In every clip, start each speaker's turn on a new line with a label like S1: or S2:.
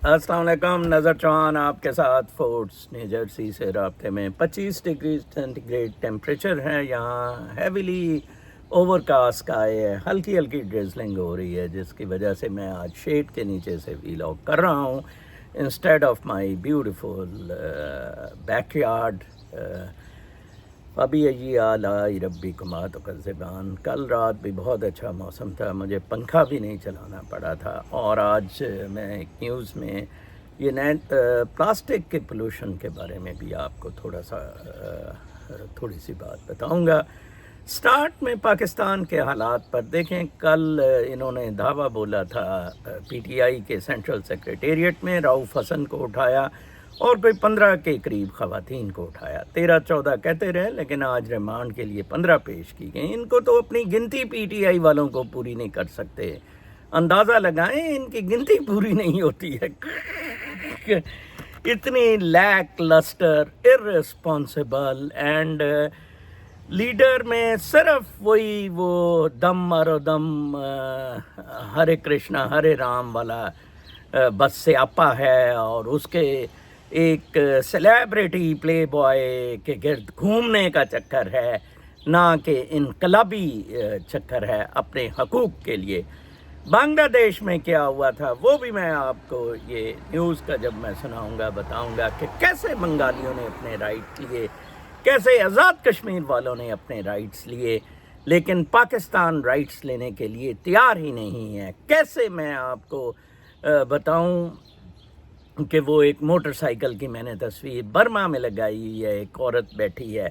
S1: السلام علیکم، نظر چوہان آپ کے ساتھ فورٹس نیو جرسی سے رابطے میں 25 ڈگری سینٹی گریڈ ٹیمپریچر ہے یہاں. ہیویلی اوور کاسٹ کا ہے، ہلکی ہلکی ڈریزلنگ ہو رہی ہے جس کی وجہ سے میں آج شیڈ کے نیچے سے ویلاگ کر رہا ہوں instead of my beautiful back yard. ابھی اعلیٰ ربی کما تو زبان. کل رات بھی بہت اچھا موسم تھا، مجھے پنکھا بھی نہیں چلانا پڑا تھا. اور آج میں ایک نیوز میں یہ نئے پلاسٹک کے پولوشن کے بارے میں بھی آپ کو تھوڑی سی بات بتاؤں گا. سٹارٹ میں پاکستان کے حالات پر دیکھیں. کل انہوں نے دعویٰ بولا تھا پی ٹی آئی کے سینٹرل سیکریٹریٹ میں، رؤف حسن کو اٹھایا اور کوئی 15 کے قریب خواتین کو اٹھایا. 13-14 کہتے رہے لیکن آج ریمانڈ کے لیے 15 پیش کی گئیں. ان کو تو اپنی گنتی پی ٹی آئی والوں کو پوری نہیں کر سکتے. اندازہ لگائیں ان کی گنتی پوری نہیں ہوتی ہے. اتنی لیک لسٹر، ارریسپانسبل اینڈ لیڈر میں صرف وہ دم مارو دم ہرے کرشنا ہرے رام والا بس سیاپا ہے، اور اس کے ایک سیلیبریٹی پلے بوائے کے گرد گھومنے کا چکر ہے، نہ کہ انقلابی چکر ہے اپنے حقوق کے لیے. بنگلہ دیش میں کیا ہوا تھا وہ بھی میں آپ کو یہ نیوز کا جب میں سناؤں گا بتاؤں گا کہ کیسے بنگالیوں نے اپنے رائٹ لیے، کیسے آزاد کشمیر والوں نے اپنے رائٹس لیے لیکن پاکستان رائٹس لینے کے لیے تیار ہی نہیں ہے. کیسے میں آپ کو بتاؤں کہ وہ ایک موٹر سائیکل کی میں نے تصویر برما میں لگائی ہوئی ہے، ایک عورت بیٹھی ہے.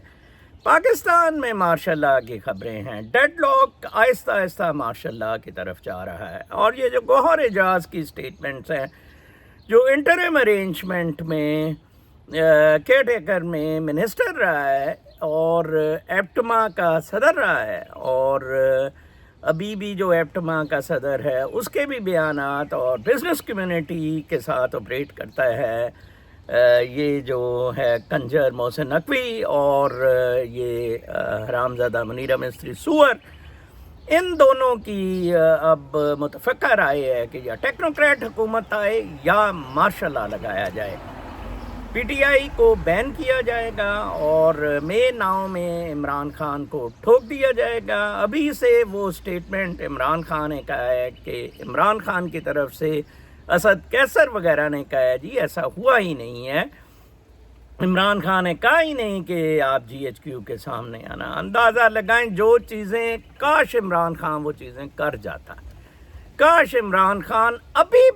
S1: پاکستان میں ماشاء اللہ کی خبریں ہیں. ڈیڈ لاک آہستہ آہستہ ماشاء اللہ کی طرف جا رہا ہے. اور یہ جو گوہر اعجاز کی سٹیٹمنٹس ہیں، جو انٹرم ارینجمنٹ میں کیئر ٹیکر میں منسٹر رہا ہے اور ایپٹما کا صدر رہا ہے، اور ابھی بھی جو ایپٹما کا صدر ہے اس کے بھی بیانات، اور بزنس کمیونٹی کے ساتھ آپریٹ کرتا ہے یہ جو ہے کنجر محسن نقوی اور یہ حرامزادہ منیرہ مستری سور. ان دونوں کی اب متفقہ رائے ہے کہ یا ٹیکنوکریٹ حکومت آئے یا مارشل لا لگایا جائے. پی ٹی آئی کو بین کیا جائے گا اور مے 9 میں عمران خان کو ٹھوک دیا جائے گا. ابھی سے وہ سٹیٹمنٹ عمران خان نے کہا ہے کہ عمران خان کی طرف سے اسد کیسر وغیرہ نے کہا ہے جی ایسا ہوا ہی نہیں ہے. عمران خان نے کہا ہی نہیں کہ آپ جی ایچ کیو کے سامنے آنا. اندازہ لگائیں جو چیزیں کاش عمران خان وہ چیزیں کر جاتا، کاش عمران خان ابھی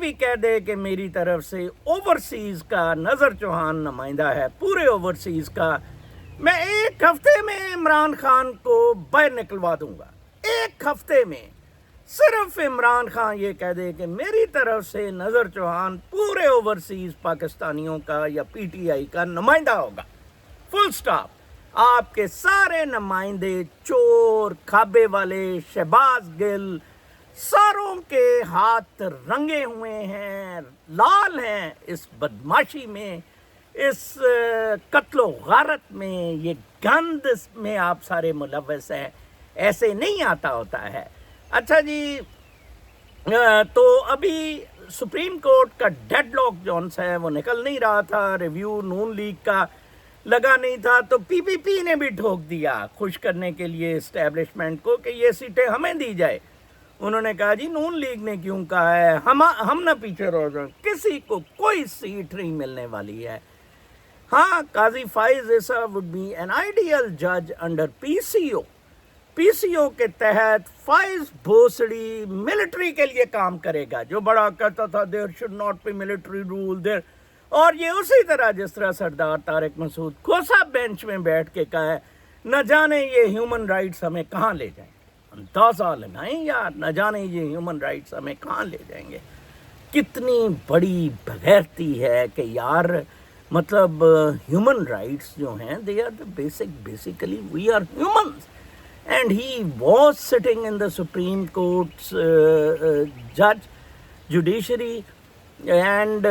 S1: بھی کہہ دے کہ میری طرف سے اوورسیز کا نظر چوہان نمائندہ ہے، پورے اوورسیز کا. میں ایک ہفتے میں عمران خان کو باہر نکلوا دوں گا. ایک ہفتے میں صرف عمران خان یہ کہہ دے کہ میری طرف سے نظر چوہان پورے اوورسیز پاکستانیوں کا یا پی ٹی آئی کا نمائندہ ہوگا. فل سٹاپ. آپ کے سارے نمائندے چور، کھابے والے، شہباز گل، ساروں کے ہاتھ رنگے ہوئے ہیں، لال ہیں اس بدماشی میں، اس قتل و غارت میں، یہ گند میں آپ سارے ملوث ہیں. ایسے نہیں آتا ہوتا ہے. اچھا جی، تو ابھی سپریم کورٹ کا ڈیڈ لاک جونس ہے وہ نکل نہیں رہا تھا. ریویو نون لیگ کا لگا نہیں تھا تو پی پی پی نے بھی ٹھوک دیا خوش کرنے کے لیے اسٹیبلشمنٹ کو کہ یہ سیٹیں ہمیں دی جائے. انہوں نے کہا جی نون لیگ نے کیوں کہا ہے، ہم نہ پیچھے رہ جائیں، کسی کو کوئی سیٹ نہیں ملنے والی ہے. ہاں، قاضی فائز عیسیٰ would be an ideal judge under PCO. PCO کے تحت فائز بھوسڑی ملٹری کے لیے کام کرے گا، جو بڑا کہتا تھا دیر should not be military rule there. اور یہ اسی طرح جس طرح سردار طارق مسعود کوسا بینچ میں بیٹھ کے کہا ہے نہ جانے یہ ہیومن رائٹس ہمیں کہاں لے جائیں. اندازہ لگائیں یار، نہ جانے یہ ہیومن رائٹس ہمیں کہاں لے جائیں گے. کتنی بڑی بغیرتی ہے کہ یار، مطلب ہیومن رائٹس جو ہیں they are basically we are humans. And he was sitting in the supreme court's جج جوڈیشری، اینڈ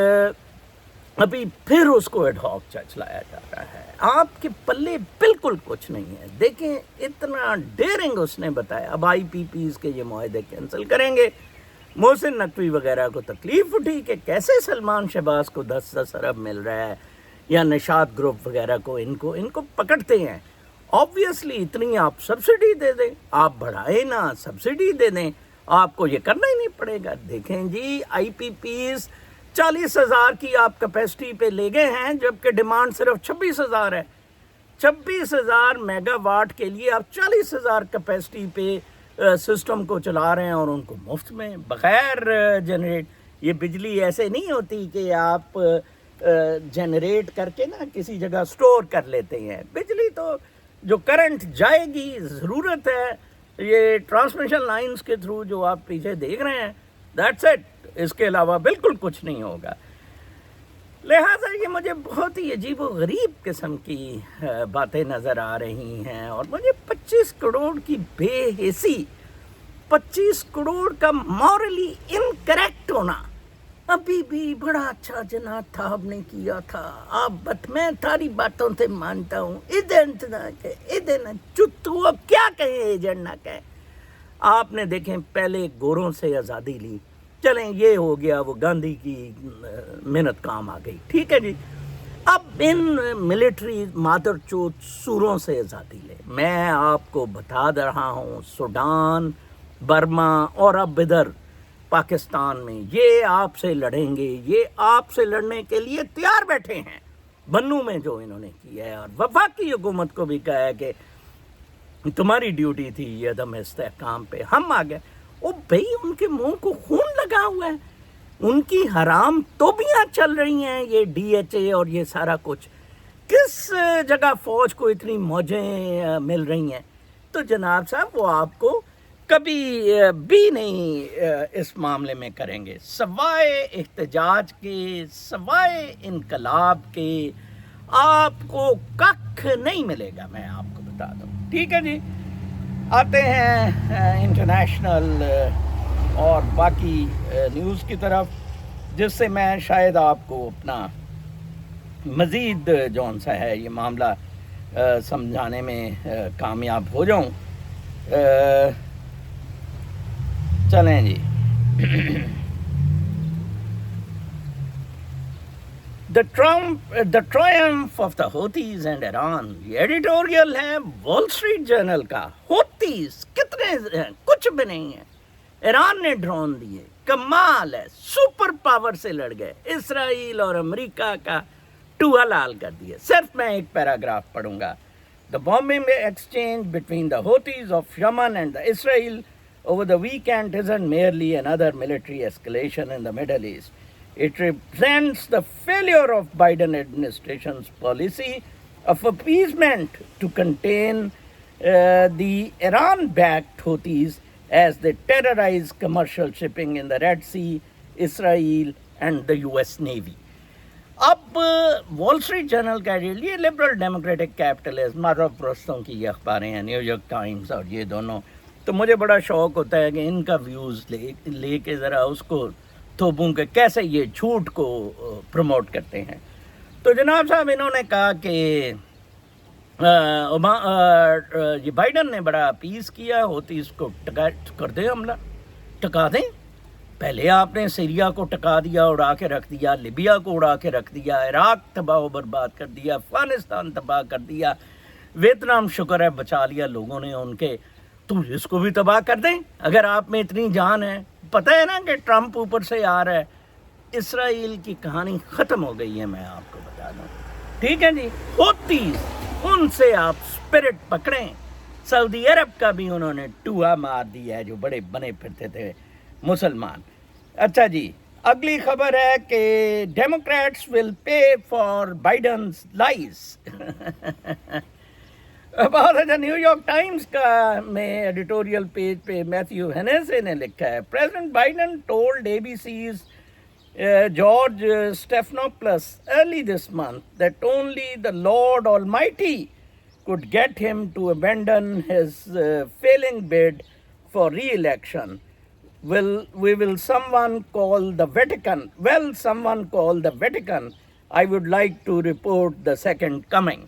S1: ابھی پھر اس کو ایڈ ہاک جج لایا جا رہا ہے. آپ کے پلے بالکل کچھ نہیں ہے. دیکھیں اتنا ڈیرنگ اس نے بتایا. اب آئی پی پیز کے یہ معاہدے کینسل کریں گے. محسن نقوی وغیرہ کو تکلیف اٹھی کہ کیسے سلمان شہباز کو 10 ارب مل رہا ہے یا نشاط گروپ وغیرہ کو ان کو پکڑتے ہیں. آبویسلی اتنی آپ سبسڈی دے دیں, آپ بڑھائیں نا, سبسڈی دے دیں, آپ کو یہ کرنا ہی نہیں پڑے گا. دیکھیں جی آئی پی پیز 40,000 کی آپ کیپیسٹی پہ لے گئے ہیں جبکہ ڈیمانڈ صرف 26,000 ہے. 26,000 میگا واٹ کے لیے آپ 40,000 کیپیسٹی پہ سسٹم کو چلا رہے ہیں اور ان کو مفت میں بغیر جنریٹ. یہ بجلی ایسے نہیں ہوتی کہ آپ جنریٹ کر کے نا کسی جگہ سٹور کر لیتے ہیں. بجلی تو جو کرنٹ جائے گی, ضرورت ہے یہ ٹرانسمیشن لائنز کے تھرو جو آپ پیچھے دیکھ رہے ہیں, دیٹس اٹ. اس کے علاوہ بالکل کچھ نہیں ہوگا. لہٰذا یہ مجھے بہت ہی عجیب و غریب قسم کی باتیں نظر آ رہی ہیں. اور مجھے 25 کروڑ کی بے حسی, 25 کروڑ کا مورلی انکریکٹ ہونا, ابھی بھی بڑا اچھا جناب صاحب نے کیا تھا. آپ میں ساری باتوں سے مانتا ہوں, ایجنٹ نہ کہ ایجنٹ چتو, اب کیا کہیں ایجنٹ نہ کہیں. آپ نے دیکھیں پہلے گوروں سے آزادی لی, چلیں یہ ہو گیا, وہ گاندھی کی محنت کام آ گئی, ٹھیک ہے جی. اب ان ملٹری مادر چوت سوروں سے آزادی لے. میں آپ کو بتا رہا ہوں سوڈان, برما اور اب ادھر پاکستان میں یہ آپ سے لڑیں گے, یہ آپ سے لڑنے کے لیے تیار بیٹھے ہیں. بنو میں جو انہوں نے کیا ہے, اور وفاقی حکومت کو بھی کہا ہے کہ تمہاری ڈیوٹی تھی یہ عدم استحکام پہ, ہم آ گئے. او بھئی ان کے منہ کو خون لگا ہوا ہے, ان کی حرام توبیاں چل رہی ہیں, یہ ڈی ایچ اے اور یہ سارا کچھ. کس جگہ فوج کو اتنی موجیں مل رہی ہیں؟ تو جناب صاحب وہ آپ کو کبھی بھی نہیں اس معاملے میں کریں گے, سوائے احتجاج کے, سوائے انقلاب کے آپ کو ککھ نہیں ملے گا, میں آپ کو بتا دوں. ٹھیک ہے جی, آتے ہیں انٹرنیشنل اور باقی نیوز کی طرف, جس سے میں شاید آپ کو اپنا مزید جون سا ہے یہ معاملہ سمجھانے میں کامیاب ہو جاؤں. چلیں جی. The triumph of the Houthis and Iran, یہ ایڈیٹوریل ہے وال اسٹریٹ جرنل کا. ہوتیز کتنے ہیں؟ کچھ بھی نہیں ہے. ایران نے ڈرون دیے, کمال ہے, سپر پاور سے لڑ گئے. اسرائیل اور امریکہ کا ٹوہا لال کر دیا. صرف میں ایک پیراگراف پڑھوں گا. The bombing exchange between the Houthis of Yemen and the Israel over the weekend isn't merely another military escalation in the Middle East. It represents the failure of Biden administration's policy of appeasement to contain the Iran-backed Houthis as they terrorize commercial shipping in the Red Sea, Israel and the US Navy. اب وال street general کا یہ liberal democratic capitalism, معروف پرستوں کی یہ اخباریں ہیں, new York Times اور یہ دونوں. تو مجھے بڑا شوق ہوتا ہے کہ ان کا ویوز لے کے ذرا اس کو تھوپوں کہ کیسے یہ جھوٹ کو پروموٹ کرتے ہیں. تو جناب صاحب انہوں نے کہا کہ یہ بائیڈن نے بڑا اپیز کیا, ہوتی اس کو کر دیں حملہ, ٹکا دیں. پہلے آپ نے سیریا کو ٹکا دیا, اڑا کے رکھ دیا, لیبیا کو اڑا کے رکھ دیا, عراق تباہ و برباد کر دیا, افغانستان تباہ کر دیا, ویتنام شکر ہے بچا لیا لوگوں نے ان کے. تو اس کو بھی تباہ کر دیں اگر آپ میں اتنی جان ہے. پتہ ہے نا کہ ٹرمپ اوپر سے آ رہا ہے. اسرائیل کی کہانی ختم ہو گئی ہے, میں آپ کو بتا دوں. ٹھیک ہے جی, ہوتی ان سے آپ اسپرٹ پکڑیں. سعودی عرب کا بھی انہوں نے ٹوہا مار دیا ہے, جو بڑے بنے پھرتے تھے مسلمان. اچھا جی, اگلی خبر ہے کہ ڈیموکریٹس ول پے فار بائیڈنز لائز. بہت اچھا, نیو یارک ٹائمز کا میں ایڈیٹوریل پیج پہ میتھیو ہینیسے نے لکھا ہے, President Biden told A B C's George Stephanopoulos early this month that only the Lord Almighty could get him to abandon his failing bid for re-election. Will someone call the Vatican? Well, someone call the Vatican. I would like to report the second coming.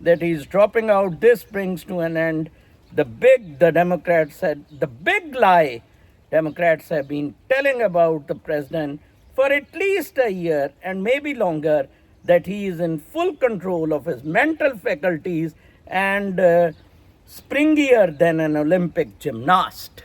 S1: that he is dropping out. This brings to an end the Democrats said, the big lie Democrats have been telling about the president for at least a year and maybe longer, that he is in full control of his mental faculties and springier than an Olympic gymnast.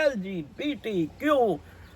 S1: LGBTQ,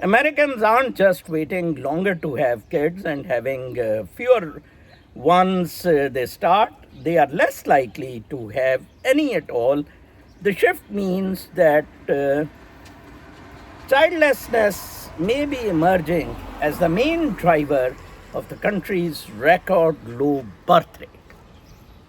S1: Americans aren't just waiting longer to have kids and having fewer once they start. They are less likely to have any at all. The shift means that childlessness may be emerging as the main driver of the country's record low birth rate.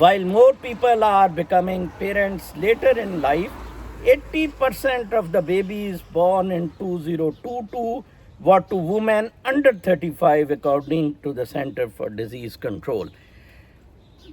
S1: While more people are becoming parents later in life, 80% of the babies born in 2022 were to women under 35 according to the Center for Disease Control.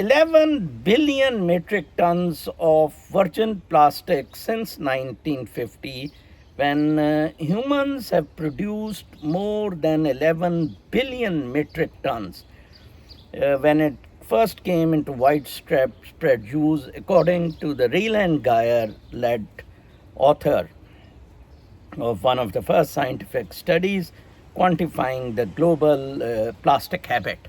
S1: 11 billion metric tons of virgin plastic since 1950, when humans have produced more than 11 billion metric tons when it first came into widespread use, according to the Rayland Geyer-led author of one of the first scientific studies quantifying the global plastic habit.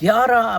S1: 11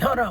S1: 11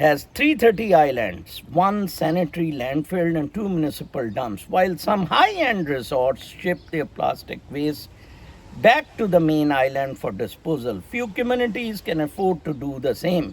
S1: has 330 islands, 1 sanitary landfill and 2 municipal dumps, while some high-end resorts ship their plastic waste back to the main island for disposal. Few communities can afford to do the same.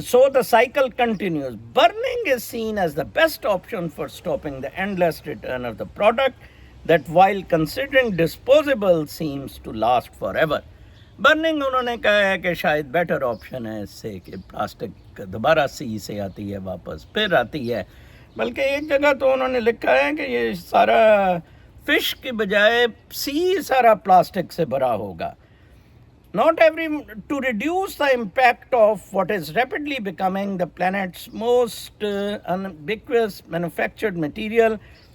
S1: so the cycle continues. Burning is seen as the best option for stopping the endless return of the product that, while considering disposable, seems to last forever. Burning انہوں نے کہا ہے کہ شاید better option ہے اس سے کہ plastic دوبارہ سی سے آتی ہے واپس پھر آتی ہے. بلکہ ایک جگہ تو انہوں نے لکھا ہے کہ یہ سارا فش کے بجائے سی سارا پلاسٹک سے بھرا ہوگا. Not every to reduce the impact of what is rapidly becoming the planet's most ubiquitous manufactured material,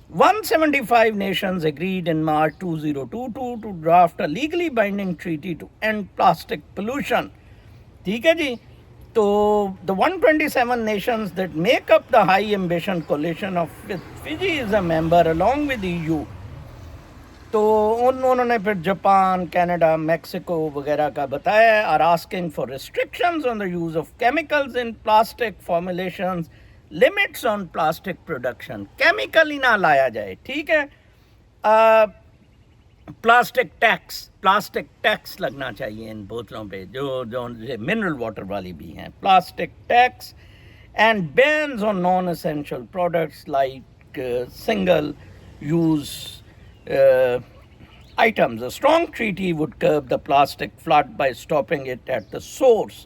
S1: 175 nations agreed in March 2022 to draft a legally binding treaty to end plastic pollution. ٹھیک ہے جی. تو the 127 nations that make up the high ambition coalition of which Fiji is a member along with the EU, تو انہوں نے پھر Japan, Canada, Mexico وغیرہ کا بتایا are asking for restrictions on the use of chemicals in plastic formulations, limits on plastic production. Chemical ہی نہ لایا جائے. ٹھیک ہے. پلاسٹک ٹیکس لگنا چاہیے ان بوتلوں پہ جو منرل واٹر والی بھی ہیں. Plastic tax and bans on non essential products like single use items. A strong treaty would curb the plastic flood by stopping it at the source.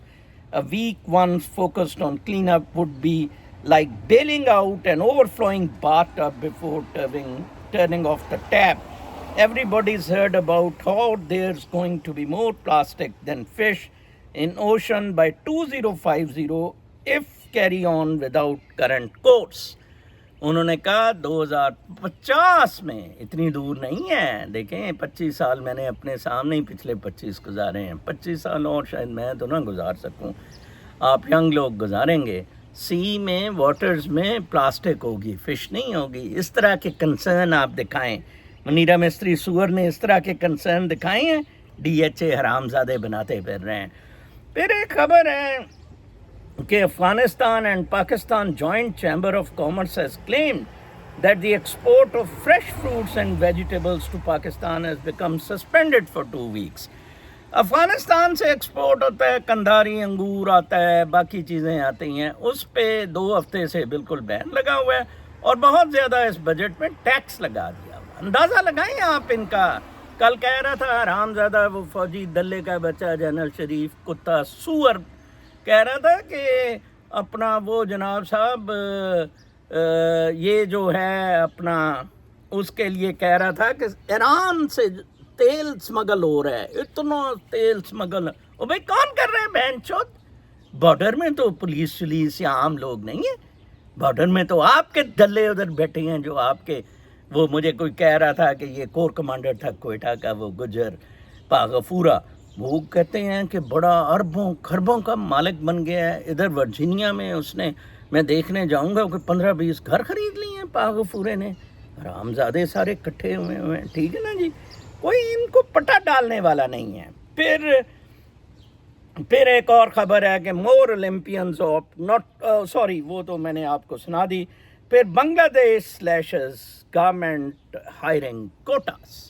S1: A weak one focused on cleanup would be like bailing out an overflowing bathtub before turning off the tap. Everybody's heard about how there's going to be more plastic than fish in ocean by 2050 if carry on without current course. انہوں نے کہا 2050 میں، اتنی دور نہیں ہے. دیکھیں 25 سال میں نے اپنے سامنے ہی پچھلے 25 گزارے ہیں. 25 سال اور شاید میں تو نہ گزار سکوں، آپ ینگ لوگ گزاریں گے. سی میں واٹرز میں پلاسٹک ہوگی، فش نہیں ہوگی. اس طرح کے کنسرن آپ دکھائیں. منیرا مستری سور نے اس طرح کے کنسرن دکھائے ہیں. ڈی ایچ اے حرام زادے بناتے پھر رہے ہیں. پھر ایک خبر ہے کہ Afghanistan and Pakistan Joint Chamber of Commerce has claimed that the export of fresh fruits and vegetables to Pakistan has become suspended for 2 weeks. Afghanistan سے ایکسپورٹ ہوتا ہے، کندھاری انگور آتا ہے، باقی چیزیں آتی ہیں، اس پہ 2 ہفتے سے بالکل بین لگا ہوا ہے اور بہت زیادہ اس بجٹ میں ٹیکس لگا دیا ہوا. اندازہ لگائیں آپ ان کا. کل کہہ رہا تھا حرام زادہ وہ فوجی دلے کا بچہ جنرل شریف کتا سور کہہ رہا تھا کہ اپنا وہ جناب صاحب یہ جو ہے اپنا اس کے لیے کہہ رہا تھا کہ ایران سے تیل سمگل ہو رہا ہے، اتنا تیل سمگل. او بھائی کون کر رہے ہیں بہن چود؟ بارڈر میں تو پولیس یا عام لوگ نہیں ہیں. بارڈر میں تو آپ کے دلے ادھر بیٹھے ہیں جو آپ کے وہ مجھے کوئی کہہ رہا تھا کہ یہ کور کمانڈر تھا کوئٹہ کا وہ گجر پاغفورہ، وہ کہتے ہیں کہ بڑا اربوں خربوں کا مالک بن گیا ہے. ادھر ورجینیا میں اس نے، میں دیکھنے جاؤں گا کہ 15-20 گھر خرید لیے ہیں پاغفورے نے. حرامزادے سارے اکٹھے ہوئے ہیں. ٹھیک ہے نا جی، کوئی ان کو پٹا ڈالنے والا نہیں ہے. پھر ایک اور خبر ہے کہ مور اولمپئنز آف ناٹ سوری وہ تو میں نے آپ کو سنا دی. پھر بنگلہ دیش سلیشز گورنمنٹ ہائرنگ کوٹاز.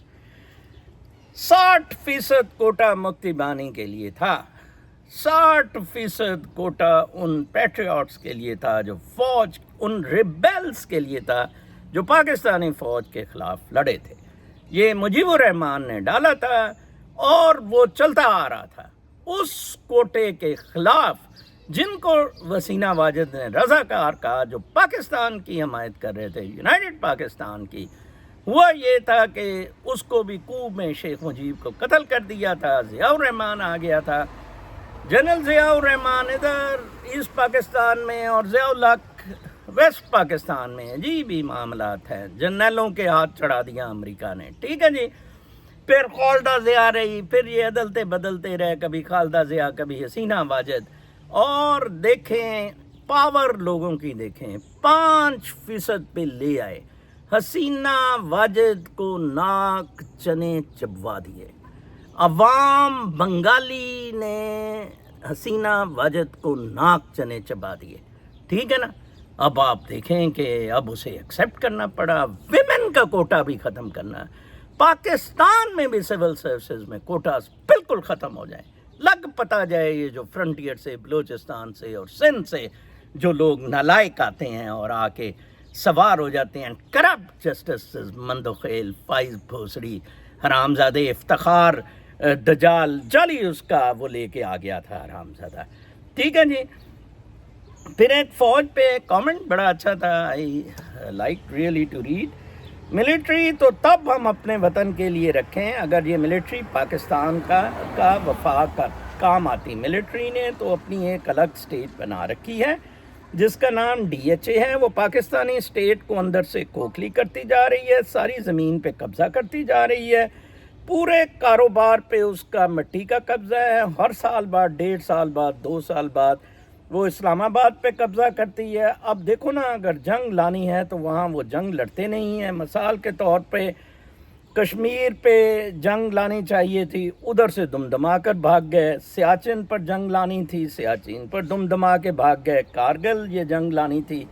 S1: 60% کوٹا مکتی بانی کے لیے تھا. 60% کوٹا ان پیٹریوٹس کے لیے تھا جو فوج، ان ریبیلز کے لیے تھا جو پاکستانی فوج کے خلاف لڑے تھے. یہ مجیب الرحمان نے ڈالا تھا اور وہ چلتا آ رہا تھا. اس کوٹے کے خلاف جن کو وسینہ واجد نے رضاکار کہا، جو پاکستان کی حمایت کر رہے تھے، یونائٹڈ پاکستان کی، ہوا یہ تھا کہ اس کو بھی کوب میں شیخ مجیب کو قتل کر دیا تھا. ضیاء الرحمان آ گیا تھا. جنرل ضیاء الرحمان ادھر ایسٹ پاکستان میں اور ضیاء الحق ویسٹ پاکستان میں عجیب ہی معاملات ہیں. جنرلوں کے ہاتھ چڑھا دیا امریکہ نے. ٹھیک ہے جی. پھر خالدہ ضیاء رہی، پھر یہ عدلتے بدلتے رہے، کبھی خالدہ ضیاء کبھی حسینہ واجد. اور دیکھیں پاور لوگوں کی، دیکھیں 5% پہ لے آئے. حسینہ واجد کو ناک چنے چبوا دیے. عوام بنگالی نے حسینہ واجد کو ناک چنے چبا دیے. ٹھیک ہے نا. اب آپ دیکھیں کہ اب اسے ایکسیپٹ کرنا پڑا. ویمن کا کوٹا بھی ختم کرنا. پاکستان میں بھی سول سروسز میں کوٹاز بالکل ختم ہو جائیں. لگ پتہ جائے یہ جو فرنٹیئر سے، بلوچستان سے اور سندھ سے جو لوگ نالائق آتے ہیں اور آ کے سوار ہو جاتے ہیں. کرپٹ جسٹس مندوخیل، فائز بھوسڑی، حرامزادے افتخار دجال جعلی اس کا وہ لے کے آ گیا تھا حرامزادہ. ٹھیک ہے جی. پھر ایک فوج پہ کامنٹ بڑا اچھا تھا, I like really to read. Military تو تب ہم اپنے وطن کے لیے رکھیں اگر یہ ملٹری پاکستان کا وفاق کا کام آتی. ملٹری نے تو اپنی ایک الگ اسٹیٹ بنا رکھی ہے جس کا نام DHA ہے. وہ پاکستانی اسٹیٹ کو اندر سے کھوکھلی کرتی جا رہی ہے, ساری زمین پہ قبضہ کرتی جا رہی ہے, پورے کاروبار پہ اس کا مٹی کا قبضہ ہے. ہر سال بعد 1.5 سال بعد 2 سال بعد وہ اسلام آباد پہ قبضہ کرتی ہے. اب دیکھو نا, اگر جنگ لانی ہے تو وہاں وہ جنگ لڑتے نہیں ہیں. مثال کے طور پہ کشمیر پہ جنگ لانی چاہیے تھی, ادھر سے دم دما کر بھاگ گئے. سیاچن پر جنگ لانی تھی, سیاچن پر دم دما کے بھاگ گئے. کارگل یہ جنگ لانی تھی,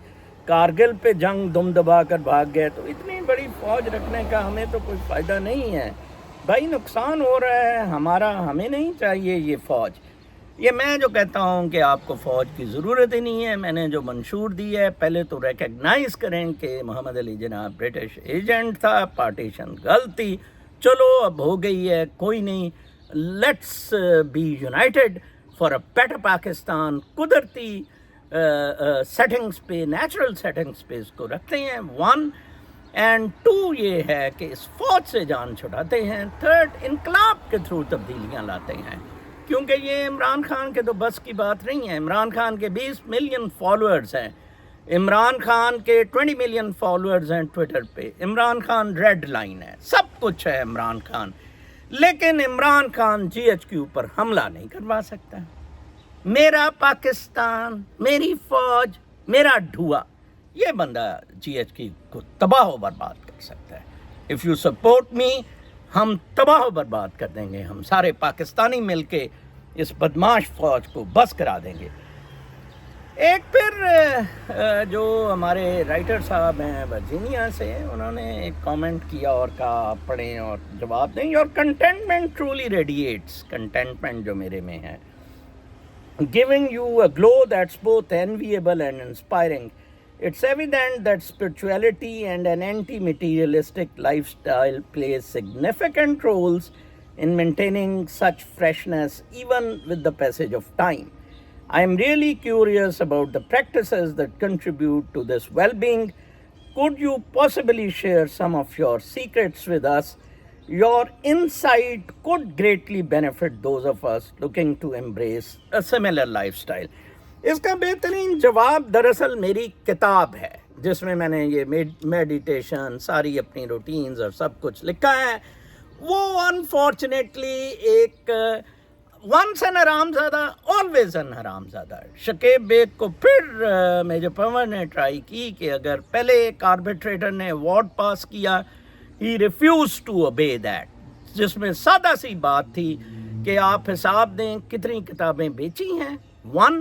S1: کارگل پہ جنگ دم دبا کر بھاگ گئے. تو اتنی بڑی فوج رکھنے کا ہمیں تو کوئی فائدہ نہیں ہے بھائی, نقصان ہو رہا ہے ہمارا. ہمیں نہیں چاہیے یہ فوج. یہ میں جو کہتا ہوں کہ آپ کو فوج کی ضرورت ہی نہیں ہے. میں نے جو منشور دی ہے, پہلے تو ریکگنائز کریں کہ محمد علی جناح برٹش ایجنٹ تھا, پارٹیشن غلطی, چلو اب ہو گئی ہے, کوئی نہیں. Let's be united for a better Pakistan. قدرتی سیٹنگز پہ, نیچرل سیٹنگز پہ اس کو رکھتے ہیں. 1 اینڈ 2 یہ ہے کہ اس فوج سے جان چھڑاتے ہیں. 3 انقلاب کے تھرو تبدیلیاں لاتے ہیں, کیونکہ یہ عمران خان کے تو بس کی بات نہیں ہے. عمران خان کے 20 ملین فالوورز ہیں, عمران خان کے 20 ملین فالوورز ہیں ٹویٹر پہ. عمران خان ریڈ لائن ہے, سب کچھ ہے عمران خان, لیکن عمران خان GHQ پر حملہ نہیں کروا سکتا. میرا پاکستان, میری فوج, میرا ڈھوا, یہ بندہ GHQ کو تباہ و برباد کر سکتا ہے. اف یو سپورٹ می, ہم تباہ و برباد کر دیں گے. ہم سارے پاکستانی مل کے اس بدماش فوج کو بس کرا دیں گے. ایک پھر جو ہمارے رائٹر صاحب ہیں ورجینیا سے, انہوں نے ایک کامنٹ کیا اور کہا آپ پڑھیں اور جواب دیں. Your contentment truly radiates. Contentment جو میرے میں ہے, giving you a glow that's both enviable and inspiring. It's evident that spirituality and an anti-materialistic lifestyle plays significant roles in maintaining such freshness even with the passage of time. I am really curious about the practices that contribute to this well-being. Could you possibly share some of your secrets with us? Your insight could greatly benefit those of us looking to embrace a similar lifestyle. اس کا بہترین جواب دراصل میری کتاب ہے جس میں نے یہ میڈیٹیشن, ساری اپنی روٹینز اور سب کچھ لکھا ہے. وہ انفارچونیٹلی ایک ونس این حرامزادہ آلویز این حرامزادہ. شکیب بیگ کو پھر میجر پنور نے ٹرائی کی کہ اگر پہلے ایک آربیٹریٹر نے ایوارڈ پاس کیا, he refused to obey that, جس میں سادہ سی بات تھی کہ آپ حساب دیں کتنی کتابیں بیچی ہیں, 1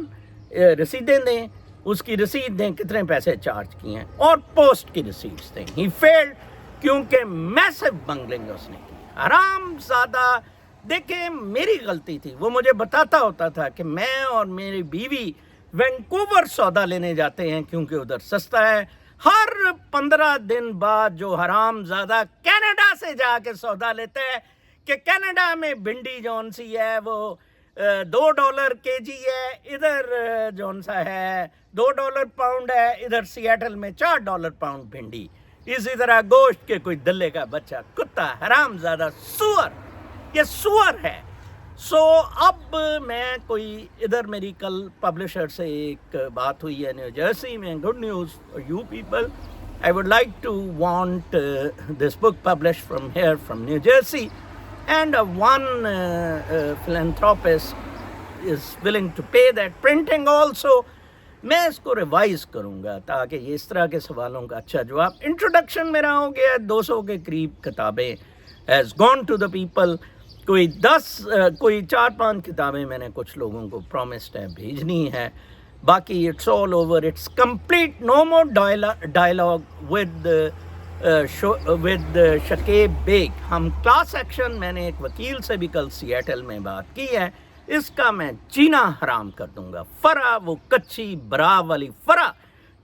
S1: رسیدیں دیں, اس کی رسید دیں کتنے پیسے چارج کیے ہیں, اور پوسٹ کی رسیدز دیں. He failed کیونکہ میسو بنگلنگ اس نے کی. حرام زادہ. دیکھیں میری غلطی تھی, وہ مجھے بتاتا ہوتا تھا کہ میں اور میری بیوی وینکوور سودا لینے جاتے ہیں کیونکہ ادھر سستا ہے. ہر 15 دن بعد جو حرام زادہ کینیڈا سے جا کے سودا لیتے ہیں کہ کینیڈا میں بھنڈی جون سی ہے وہ $2 kg ہے, ادھر جون سا ہے $2 پاؤنڈ ہے, ادھر سیاٹل میں $4 پاؤنڈ بھنڈی. اسی طرح گوشت کے کوئی دلے کا بچہ, کتا, حرام زادہ, سور, یہ سور ہے. سو اب میں کوئی ادھر میری کل پبلشر سے ایک بات ہوئی ہے نیو جرسی میں. Good news for you people. I would like to want this book publish from here from New Jersey, and one philanthropist is willing to pay that printing also. میں اس کو revise کروں گا تاکہ یہ اس طرح کے سوالوں کا اچھا جواب. انٹروڈکشن میرا ہو گیا, 200 کے قریب کتابیں has gone to the people. کوئی 4-5 کتابیں میں نے کچھ لوگوں کو پرومسڈ ہے بھیجنی ہے. باقی it's all over, it's complete. No more dialogue with Shakib Baig. ہم کلاس ایکشن, میں نے ایک وکیل سے بھی کل سیاٹل میں بات کی ہے, اس کا میں جینا حرام کر دوں گا. فرا, وہ کچی برا والی فرا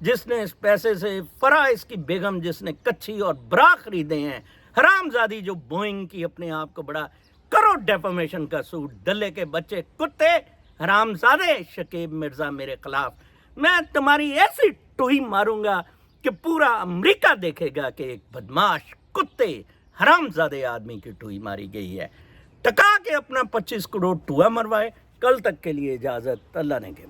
S1: جس نے اس پیسے سے, فرا اس کی بیگم جس نے کچی اور برا خریدے ہیں, حرام زادی جو بوئنگ کی اپنے آپ کو بڑا کرو ڈیفامیشن کا سوٹ، دلے کے بچے کتے، حرامزادے شکیب مرزا میرے خلاف. میں تمہاری ایسی ٹوئی ماروں گا کہ پورا امریکہ دیکھے گا کہ ایک بدماش کتے حرامزادے آدمی کی ٹوئی ماری گئی ہے. ٹکا کے اپنا 25 کروڑ ٹوا مروائے. کل تک کے لیے اجازت. اللہ نے کے